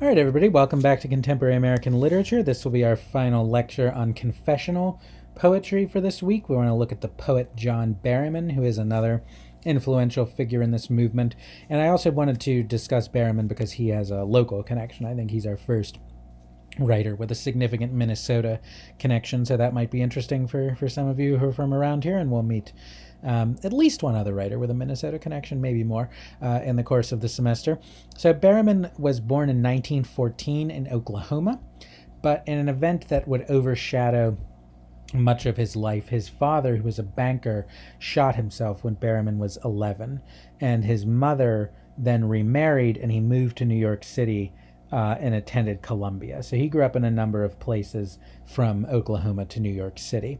All right, everybody, welcome back to Contemporary American Literature. This will be our final lecture on confessional poetry for this week. We want to look at the poet John Berryman, who is another influential figure in this movement. And I also wanted to discuss Berryman because he has a local connection. I think he's our first writer with a significant Minnesota connection, so that might be interesting for some of you who are from around here, and we'll meet at least one other writer with a Minnesota connection, maybe more, in the course of the semester. So Berryman was born in 1914 in Oklahoma, but in an event that would overshadow much of his life. His father, who was a banker, shot himself when Berryman was 11, and his mother then remarried, and he moved to New York City and attended Columbia. So he grew up in a number of places from Oklahoma to New York City.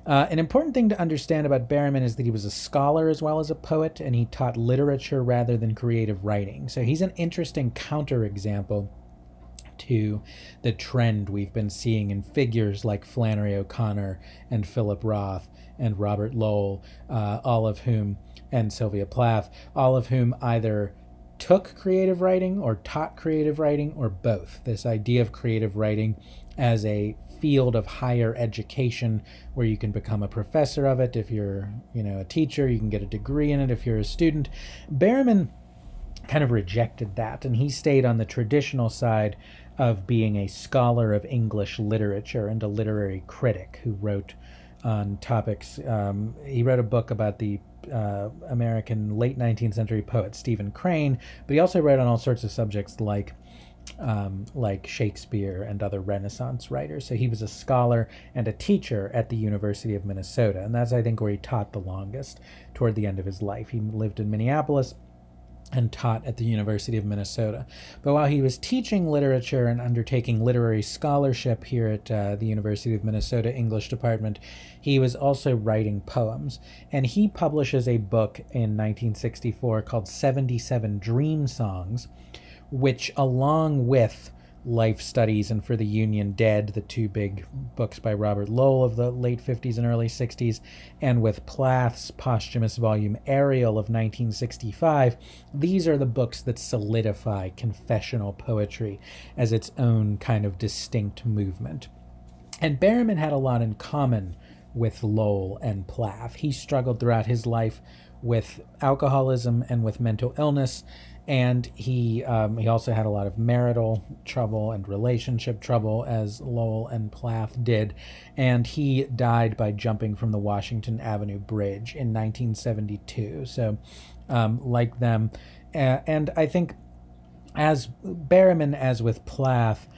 An important thing to understand about Berryman is that he was a scholar as well as a poet, and he taught literature rather than creative writing. So he's an interesting counterexample to the trend we've been seeing in figures like Flannery O'Connor and Philip Roth and Robert Lowell, all of whom, and Sylvia Plath, all of whom either took creative writing or taught creative writing or both. This idea of creative writing as a field of higher education where you can become a professor of it. If you're, a teacher, you can get a degree in it if you're a student. Berryman kind of rejected that, and he stayed on the traditional side of being a scholar of English literature and a literary critic who wrote on topics. He wrote a book about the American late 19th century poet Stephen Crane, but he also wrote on all sorts of subjects like Shakespeare and other Renaissance writers. So he was a scholar and a teacher at the University of Minnesota, and that's, I think, where he taught the longest toward the end of his life. He lived in Minneapolis and taught at the University of Minnesota. But while he was teaching literature and undertaking literary scholarship here at the University of Minnesota English Department, he was also writing poems. And he publishes a book in 1964 called 77 Dream Songs, which, along with Life Studies and For the Union Dead, the two big books by Robert Lowell of the late 50s and early 60s, and with Plath's posthumous volume Ariel of 1965, these are the books that solidify confessional poetry as its own kind of distinct movement. And Berryman had a lot in common with Lowell and Plath. He struggled throughout his life with alcoholism and with mental illness, and he also had a lot of marital trouble and relationship trouble, as Lowell and Plath did, and he died by jumping from the Washington Avenue Bridge in 1972. So, like them, and I think as Berryman, as with Plath,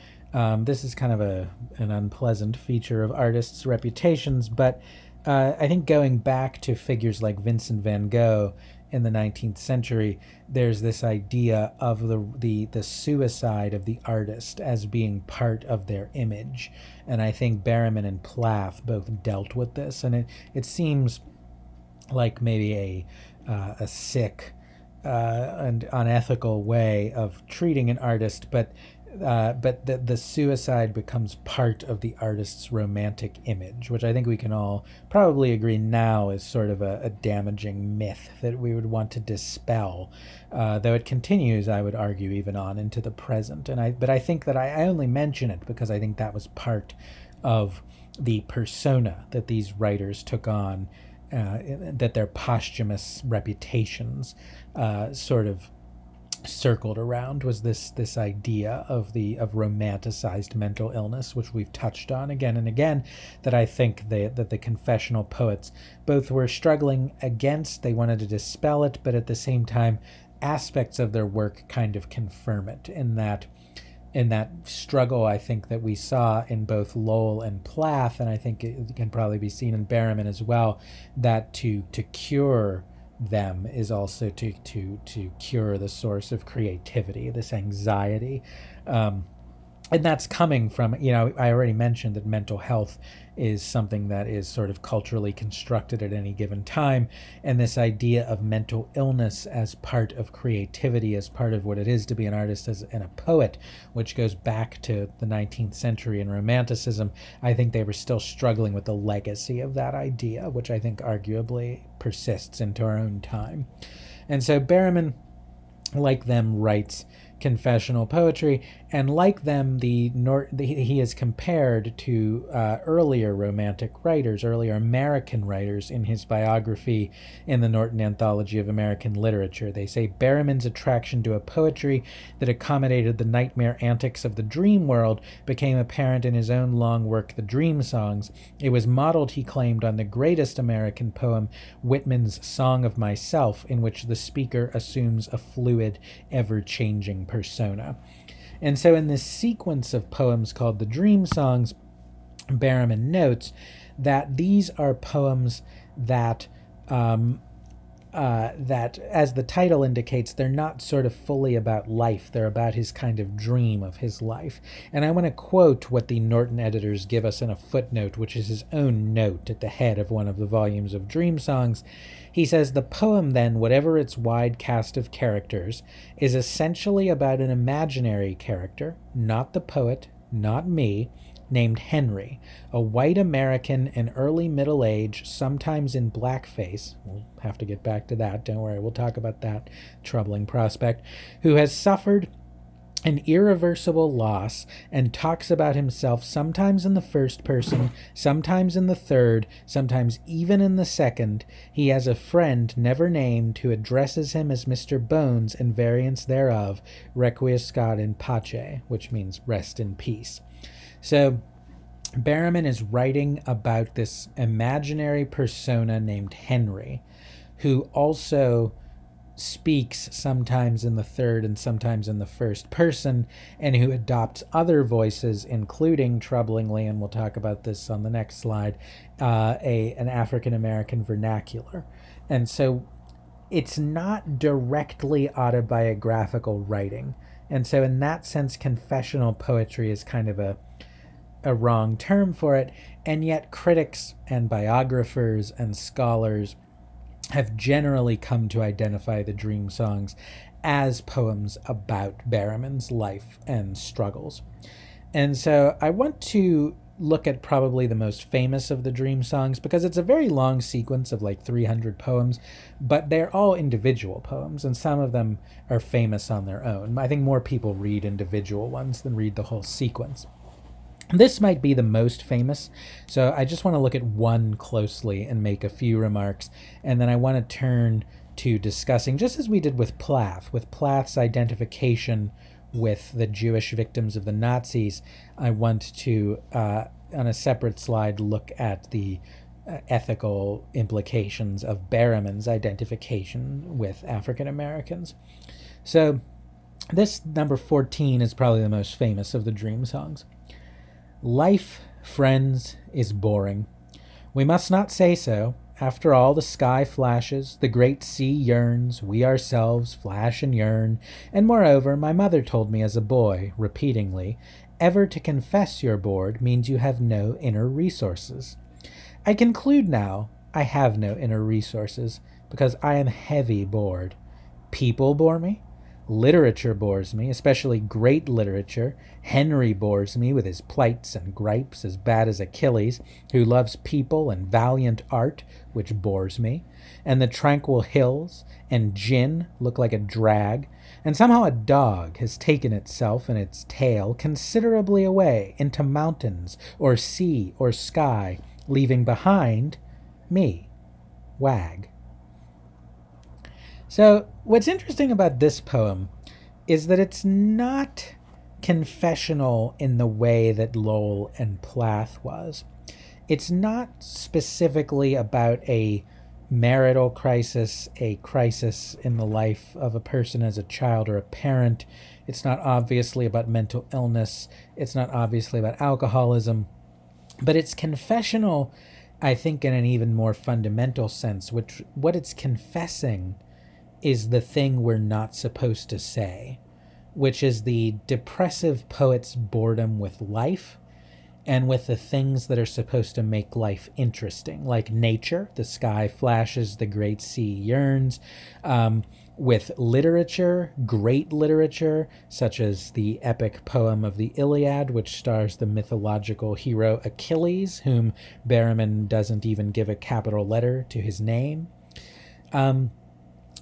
this is kind of an unpleasant feature of artists' reputations, but I think going back to figures like Vincent van Gogh in the 19th century, there's this idea of the suicide of the artist as being part of their image. And I think Berryman and Plath both dealt with this, and it seems like maybe a sick and unethical way of treating an artist, but the suicide becomes part of the artist's romantic image, which I think we can all probably agree now is sort of a damaging myth that we would want to dispel, though it continues, I would argue, even on into the present. But I think that I only mention it because I think that was part of the persona that these writers took on, that their posthumous reputations sort of circled around, was this idea of romanticized mental illness, which we've touched on again and again, that I think that the confessional poets both were struggling against. They wanted to dispel it, but at the same time aspects of their work kind of confirm it in that struggle. I think that we saw in both Lowell and Plath, and I think it can probably be seen in Berryman as well, that to cure them is also to cure the source of creativity, this anxiety, and that's coming from, I already mentioned that mental health is something that is sort of culturally constructed at any given time, and this idea of mental illness as part of creativity, as part of what it is to be an artist and a poet, which goes back to the 19th century and Romanticism. I think they were still struggling with the legacy of that idea, which I think arguably persists into our own time. And so Berryman, like them, writes confessional poetry, and like them, he is compared to earlier Romantic writers, earlier American writers in his biography in the Norton Anthology of American Literature. They say Berryman's attraction to a poetry that accommodated the nightmare antics of the dream world became apparent in his own long work, The Dream Songs. It was modeled, he claimed, on the greatest American poem, Whitman's Song of Myself, in which the speaker assumes a fluid, ever-changing persona. And so in this sequence of poems called the Dream Songs, Berryman notes that these are poems that that, as the title indicates, they're not sort of fully about life. They're about his kind of dream of his life. And I want to quote what the Norton editors give us in a footnote, which is his own note at the head of one of the volumes of Dream Songs. He says, "The poem, then, whatever its wide cast of characters, is essentially about an imaginary character, not the poet, not me, named Henry, a white American in early middle age, sometimes in blackface." We'll have to get back to that. Don't worry, we'll talk about that troubling prospect. "Who has suffered an irreversible loss and talks about himself sometimes in the first person, sometimes in the third, sometimes even in the second. He has a friend never named who addresses him as Mr. Bones and variants thereof, requiescat in pace," which means rest in peace. So Berryman is writing about this imaginary persona named Henry, who also speaks sometimes in the third and sometimes in the first person, and who adopts other voices, including, troublingly, and we'll talk about this on the next slide, an African-American vernacular. And so it's not directly autobiographical writing. And so in that sense, confessional poetry is kind of a wrong term for it, and yet critics and biographers and scholars have generally come to identify the Dream Songs as poems about Berryman's life and struggles. And so I want to look at probably the most famous of the Dream Songs, because it's a very long sequence of like 300 poems, but they're all individual poems, and some of them are famous on their own. I think more people read individual ones than read the whole sequence. This might be the most famous, so I just want to look at one closely and make a few remarks, and then I want to turn to discussing, just as we did with Plath's identification with the Jewish victims of the Nazis. I want to, on a separate slide, look at the ethical implications of Berryman's identification with African Americans. So this number 14 is probably the most famous of the Dream Songs. "Life, friends, is boring. We must not say so. After all, the sky flashes, the great sea yearns, we ourselves flash and yearn, and moreover, my mother told me as a boy, repeatingly, ever to confess you're bored means you have no inner resources. I conclude now I have no inner resources, because I am heavy bored. People bore me. Literature bores me, especially great literature. Henry bores me with his plights and gripes, as bad as Achilles, who loves people and valiant art, which bores me. And the tranquil hills and gin look like a drag, and somehow a dog has taken itself and its tail considerably away into mountains or sea or sky, leaving behind me, Wag." So what's interesting about this poem is that it's not confessional in the way that Lowell and Plath was. It's not specifically about a marital crisis, a crisis in the life of a person as a child or a parent. It's not obviously about mental illness. It's not obviously about alcoholism. But it's confessional, I think, in an even more fundamental sense, which what it's confessing is the thing we're not supposed to say, which is the depressive poet's boredom with life and with the things that are supposed to make life interesting, like nature, the sky flashes, the great sea yearns, with literature, great literature, such as the epic poem of the Iliad, which stars the mythological hero Achilles, whom Berryman doesn't even give a capital letter to his name.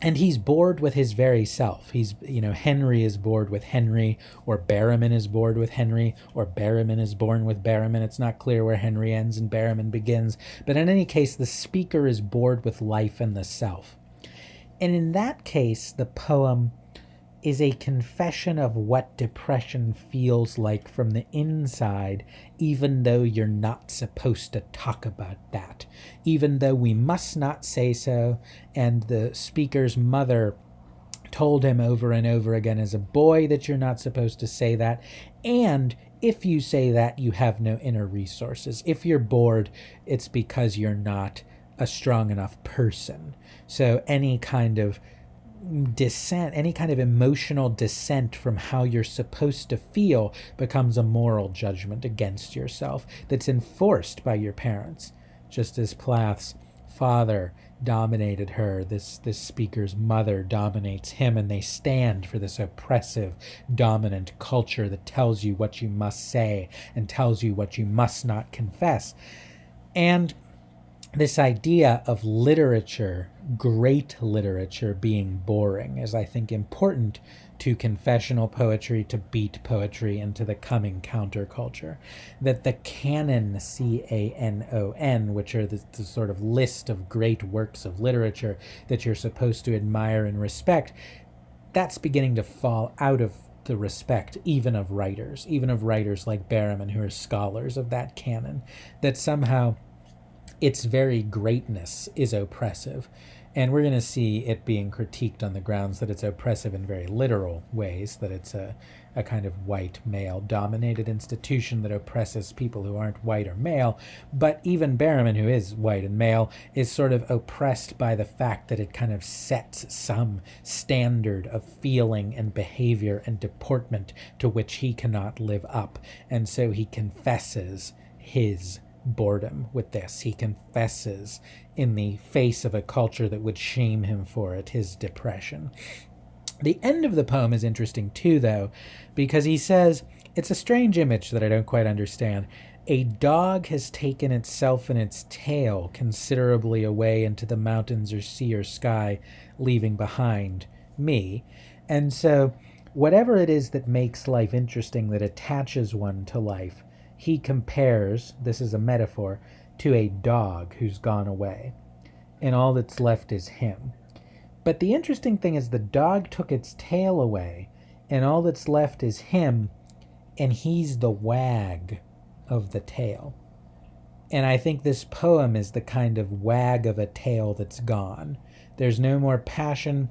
And he's bored with his very self. Henry is bored with Henry, or Berryman is bored with Henry, or Berryman is born with Berryman. It's not clear where Henry ends and Berryman begins. But in any case, the speaker is bored with life and the self. And in that case, the poem is a confession of what depression feels like from the inside, even though you're not supposed to talk about that, even though we must not say so. And the speaker's mother told him over and over again as a boy that you're not supposed to say that. And if you say that, you have no inner resources. If you're bored, it's because you're not a strong enough person. So any kind of dissent, any kind of emotional dissent from how you're supposed to feel becomes a moral judgment against yourself that's enforced by your parents. Just as Plath's father dominated her, this speaker's mother dominates him, and they stand for this oppressive, dominant culture that tells you what you must say and tells you what you must not confess. And this idea of literature, great literature, being boring is, I think, important to confessional poetry, to beat poetry, and to the coming counterculture. That the canon, canon, which are the sort of list of great works of literature that you're supposed to admire and respect, that's beginning to fall out of the respect even of writers like Berryman, who are scholars of that canon, that somehow its very greatness is oppressive. And we're going to see it being critiqued on the grounds that it's oppressive in very literal ways, that it's a kind of white male-dominated institution that oppresses people who aren't white or male. But even Berryman, who is white and male, is sort of oppressed by the fact that it kind of sets some standard of feeling and behavior and deportment to which he cannot live up. And so he confesses his boredom with this. He confesses in the face of a culture that would shame him for it, his depression. The end of the poem is interesting too, though, because he says, it's a strange image that I don't quite understand. A dog has taken itself and its tail considerably away into the mountains or sea or sky, leaving behind me. And so whatever it is that makes life interesting, that attaches one to life, he compares, this is a metaphor, to a dog who's gone away, and all that's left is him. But the interesting thing is the dog took its tail away, and all that's left is him, and he's the wag of the tail. And I think this poem is the kind of wag of a tail that's gone. There's no more passion,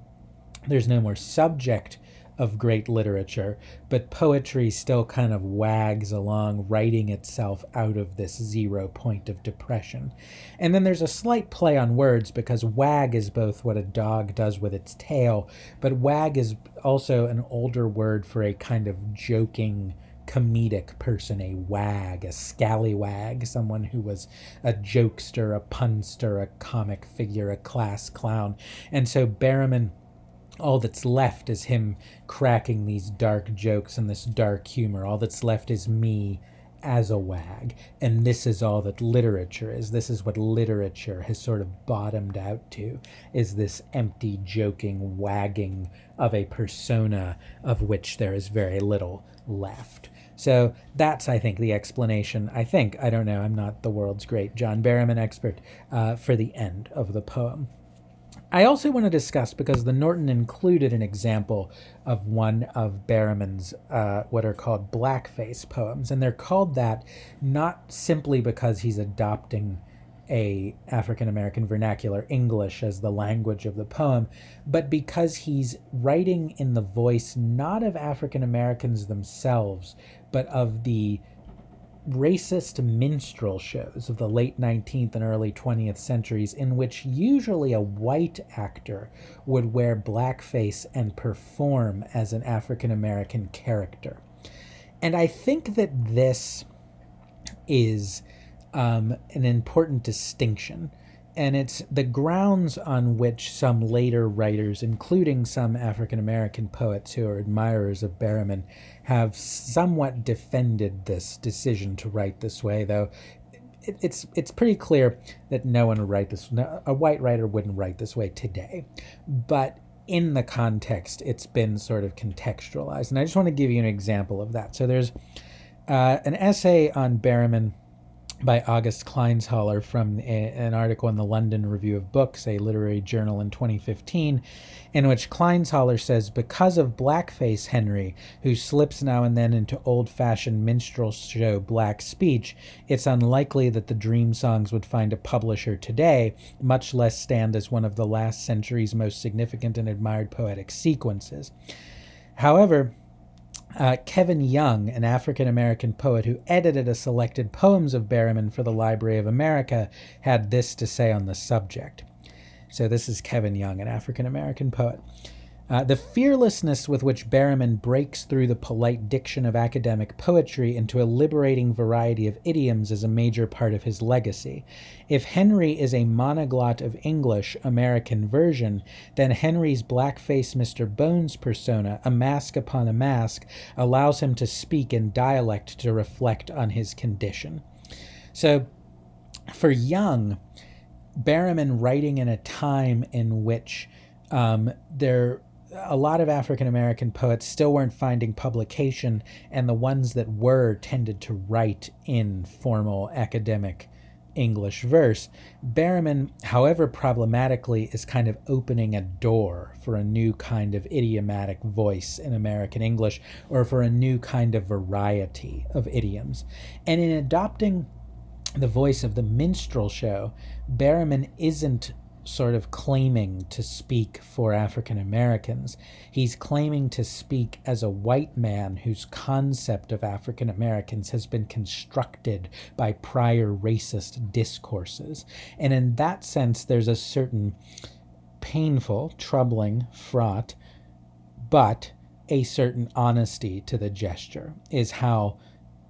there's no more subject of great literature, but poetry still kind of wags along, writing itself out of this 0 point of depression. And then there's a slight play on words, because wag is both what a dog does with its tail, but wag is also an older word for a kind of joking, comedic person, a wag, a scallywag, someone who was a jokester, a punster, a comic figure, a class clown. And so Berryman, all that's left is him cracking these dark jokes and this dark humor. All that's left is me as a wag. And this is all that literature is. This is what literature has sort of bottomed out to, is this empty, joking wagging of a persona of which there is very little left. So that's, I think, the explanation. I don't know, I'm not the world's great John Berryman expert, for the end of the poem. I also want to discuss, because the Norton included an example of one of Berryman's what are called Blackface poems, and they're called that not simply because he's adopting a African-American vernacular English as the language of the poem, but because he's writing in the voice not of African-Americans themselves, but of the racist minstrel shows of the late 19th and early 20th centuries, in which usually a white actor would wear blackface and perform as an African-American character. And I think that this is an important distinction, and it's the grounds on which some later writers, including some African-American poets who are admirers of Berryman, have somewhat defended this decision to write this way, though it's pretty clear that no one would write this. No, a white writer wouldn't write this way today, but in the context, it's been sort of contextualized, and I just want to give you an example of that. So there's an essay on Berryman by August Kleinzhaller from an article in the London Review of Books, a literary journal in 2015, in which Kleinzhaller says, because of Blackface Henry, who slips now and then into old-fashioned minstrel show black speech, it's unlikely that the dream songs would find a publisher today, much less stand as one of the last century's most significant and admired poetic sequences. However, Kevin Young, an African-American poet who edited a selected poems of Berryman for the Library of America, had this to say on the subject. So this is Kevin Young, an African-American poet. The fearlessness with which Berryman breaks through the polite diction of academic poetry into a liberating variety of idioms is a major part of his legacy. If Henry is a monoglot of English, American version, then Henry's blackface Mr. Bones persona, a mask upon a mask, allows him to speak in dialect to reflect on his condition. So, for Young, Berryman writing in a time in which a lot of African-American poets still weren't finding publication, and the ones that were tended to write in formal academic English verse. Berryman, however problematically, is kind of opening a door for a new kind of idiomatic voice in American English, or for a new kind of variety of idioms. And in adopting the voice of the minstrel show, Berryman isn't sort of claiming to speak for African Americans. He's claiming to speak as a white man whose concept of African Americans has been constructed by prior racist discourses. And in that sense, there's a certain painful, troubling, fraught, but a certain honesty to the gesture, is how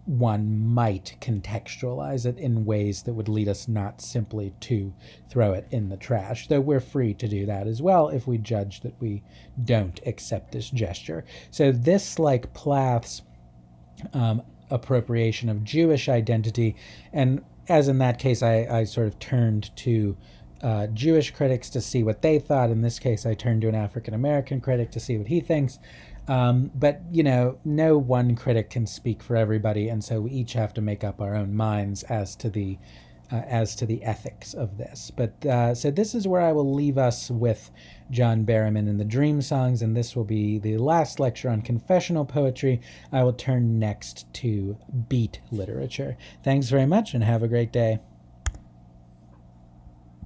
one might contextualize it in ways that would lead us not simply to throw it in the trash, though we're free to do that as well if we judge that we don't accept this gesture. So this, like Plath's appropriation of Jewish identity, and as in that case, I sort of turned to Jewish critics to see what they thought. In this case, I turned to an African-American critic to see what he thinks. But, no one critic can speak for everybody, and so we each have to make up our own minds as to the ethics of this. But so this is where I will leave us with John Berryman and the Dream Songs, and this will be the last lecture on confessional poetry. I will turn next to beat literature. Thanks very much, and have a great day.